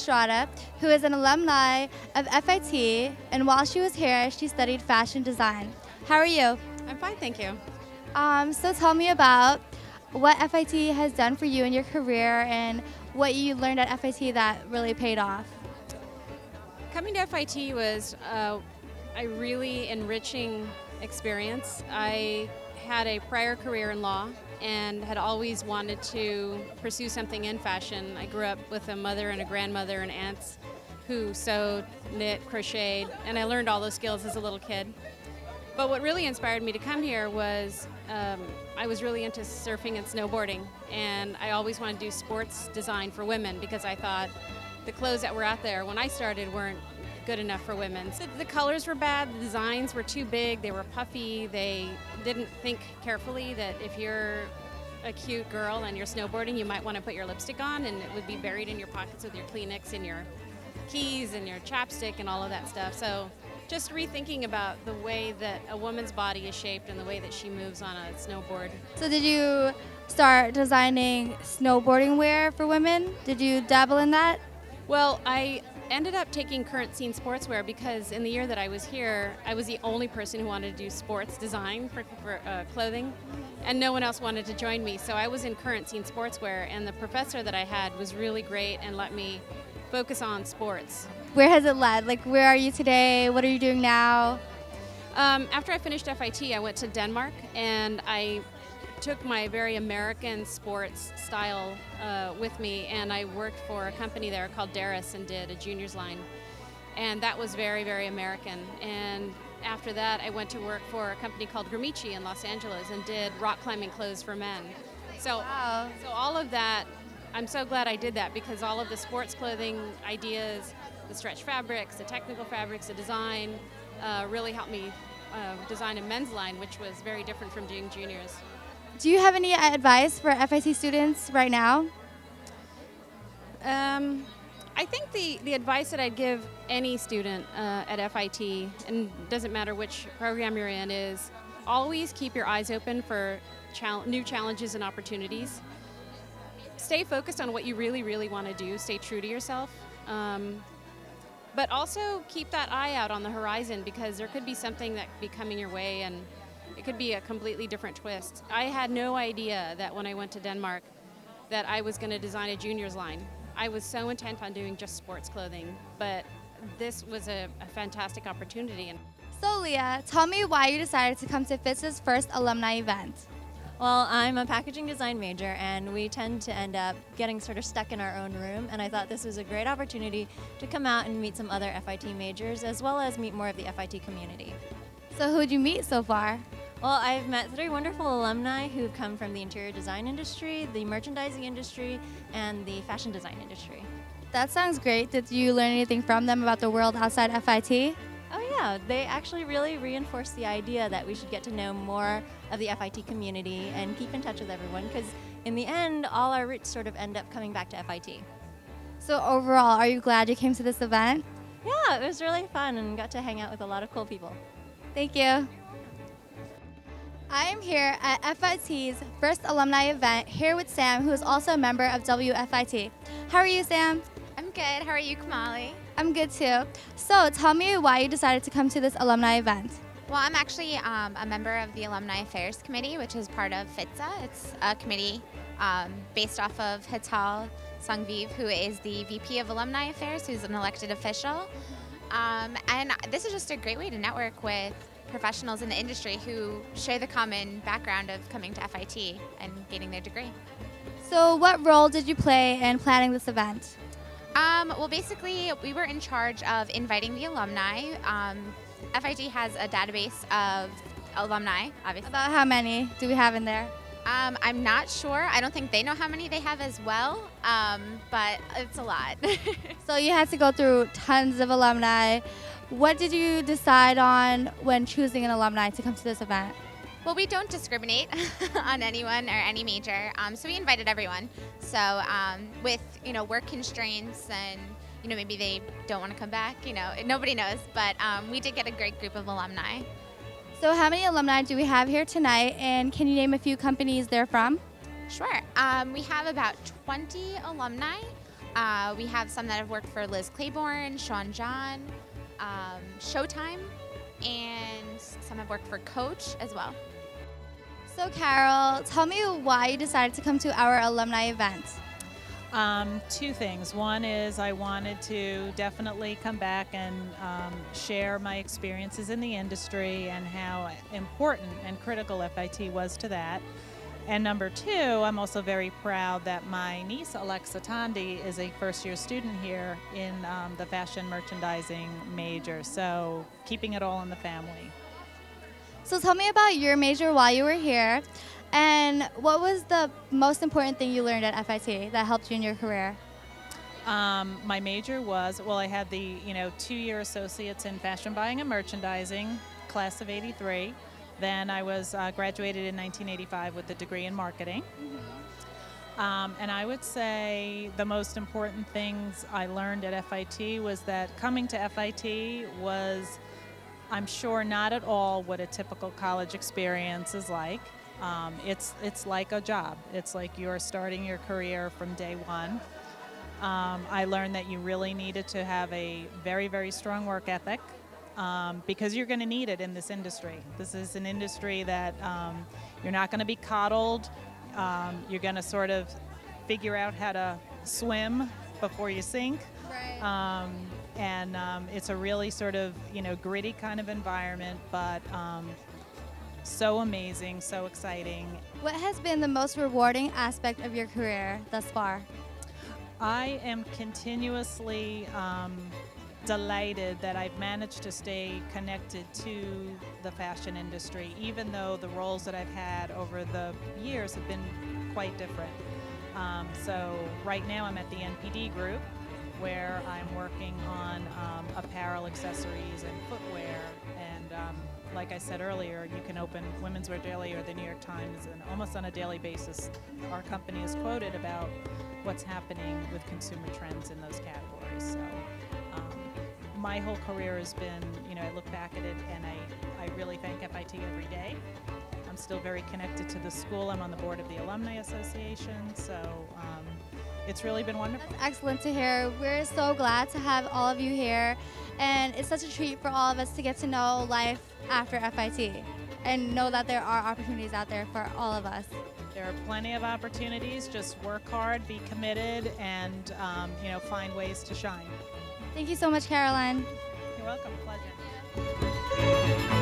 Estrada, who is an alumni of FIT, and while she was here, she studied fashion design. How are you? I'm fine, thank you. So tell me about what FIT has done for you in your career and what you learned at FIT that really paid off. Coming to FIT was a really enriching experience. I had a prior career in law and had always wanted to pursue something in fashion. I grew up with a mother and a grandmother and aunts who sewed, knit, crocheted, and I learned all those skills as a little kid. But what really inspired me to come here was I was really into surfing and snowboarding, and I always wanted to do sports design for women because I thought the clothes that were out there when I started weren't good enough for women. So the colors were bad, the designs were too big, they were puffy, they didn't think carefully that if you're a cute girl and you're snowboarding, you might want to put your lipstick on and it would be buried in your pockets with your Kleenex and your keys and your chapstick and all of that stuff. So just rethinking about the way that a woman's body is shaped and the way that she moves on a snowboard. So did you start designing snowboarding wear for women? Did you dabble in that? Well, I ended up taking current scene sportswear because in the year that I was here, I was the only person who wanted to do sports design for clothing, and no one else wanted to join me. So I was in current scene sportswear, and the professor that I had was really great and let me focus on sports. Where has it led? Like, where are you today? What are you doing now? After I finished FIT, I went to Denmark, and I took my very American sports style with me, and I worked for a company there called Darris and did a juniors line, and that was very, very American. And after that, I went to work for a company called Gramici in Los Angeles and did rock climbing clothes for men. So, Wow. so all of that, I'm so glad I did that because all of the sports clothing ideas, the stretch fabrics, the technical fabrics, the design, really helped me design a men's line, which was very different from doing juniors. Do you have any advice for FIT students right now? I think the advice that I'd give any student at FIT, and it doesn't matter which program you're in, is always keep your eyes open for new challenges and opportunities. Stay focused on what you really, really want to do. Stay true to yourself. But also keep that eye out on the horizon because there could be something that could be coming your way and it could be a completely different twist. I had no idea that when I went to Denmark that I was going to design a juniors line. I was so intent on doing just sports clothing, but this was a fantastic opportunity. So Leah, tell me why you decided to come to FITSA's first alumni event. Well, I'm a packaging design major, and we tend to end up getting sort of stuck in our own room, and I thought this was a great opportunity to come out and meet some other FIT majors, as well as meet more of the FIT community. So who'd you meet so far? Well, I've met 3 wonderful alumni who've come from the interior design industry, the merchandising industry, and the fashion design industry. That sounds great. Did you learn anything from them about the world outside FIT? Oh yeah, they actually really reinforced the idea that we should get to know more of the FIT community and keep in touch with everyone, because in the end, all our roots sort of end up coming back to FIT. So overall, are you glad you came to this event? Yeah, it was really fun and got to hang out with a lot of cool people. Thank you. I am here at FIT's first alumni event, here with Sam, who is also a member of WFIT. How are you, Sam? I'm good. How are you, Komali? I'm good too. So tell me why you decided to come to this alumni event. Well, I'm actually a member of the Alumni Affairs Committee, which is part of FITSA. It's a committee based off of Hital Sangviv, who is the VP of Alumni Affairs, who's an elected official. And this is just a great way to network with professionals in the industry who share the common background of coming to FIT and getting their degree. So what role did you play in planning this event? Well, basically, we were in charge of inviting the alumni. FIT has a database of alumni, obviously. About how many do we have in there? I'm not sure. I don't think they know how many they have as well, but it's a lot. So you had to go through tons of alumni. What did you decide on when choosing an alumni to come to this event? Well, we don't discriminate on anyone or any major, so we invited everyone. So with work constraints and maybe they don't want to come back, nobody knows, but we did get a great group of alumni. So how many alumni do we have here tonight, and can you name a few companies they're from? Sure. We have about 20 alumni. We have some that have worked for Liz Claiborne, Sean John, Showtime, and some have worked for Coach as well. So Carol, tell me why you decided to come to our alumni event. Two things. One is I wanted to definitely come back and share my experiences in the industry and how important and critical FIT was to that. And number two, I'm also very proud that my niece Alexa Tondi is a first-year student here in the fashion merchandising major. So keeping it all in the family. So tell me about your major while you were here, and what was the most important thing you learned at FIT that helped you in your career? My major was, well, I had the 2-year associates in fashion buying and merchandising, class of '83. Then I was graduated in 1985 with a degree in marketing. And I would say the most important things I learned at FIT was that coming to FIT was, I'm sure, not at all what a typical college experience is like. It's like a job. It's like you're starting your career from day one. I learned that you really needed to have a very, very strong work ethic because you're going to need it in this industry. This is an industry that you're not going to be coddled. You're going to sort of figure out how to swim before you sink. Right. And it's a really sort of gritty kind of environment, but so amazing, so exciting. What has been the most rewarding aspect of your career thus far? I am continuously delighted that I've managed to stay connected to the fashion industry, even though the roles that I've had over the years have been quite different. So right now I'm at the NPD group, where I'm working on apparel, accessories, and footwear. And like I said earlier, you can open Women's Wear Daily or the New York Times, and almost on a daily basis, our company is quoted about what's happening with consumer trends in those categories. So my whole career has been, I look back at it and I really thank FIT every day. I'm still very connected to the school. I'm on the board of the Alumni Association, so it's really been wonderful. That's excellent to hear. We're so glad to have all of you here, and it's such a treat for all of us to get to know life after FIT and know that there are opportunities out there for all of us. There are plenty of opportunities. Just work hard, be committed, and find ways to shine. Thank you so much, Caroline. You're welcome. Pleasure.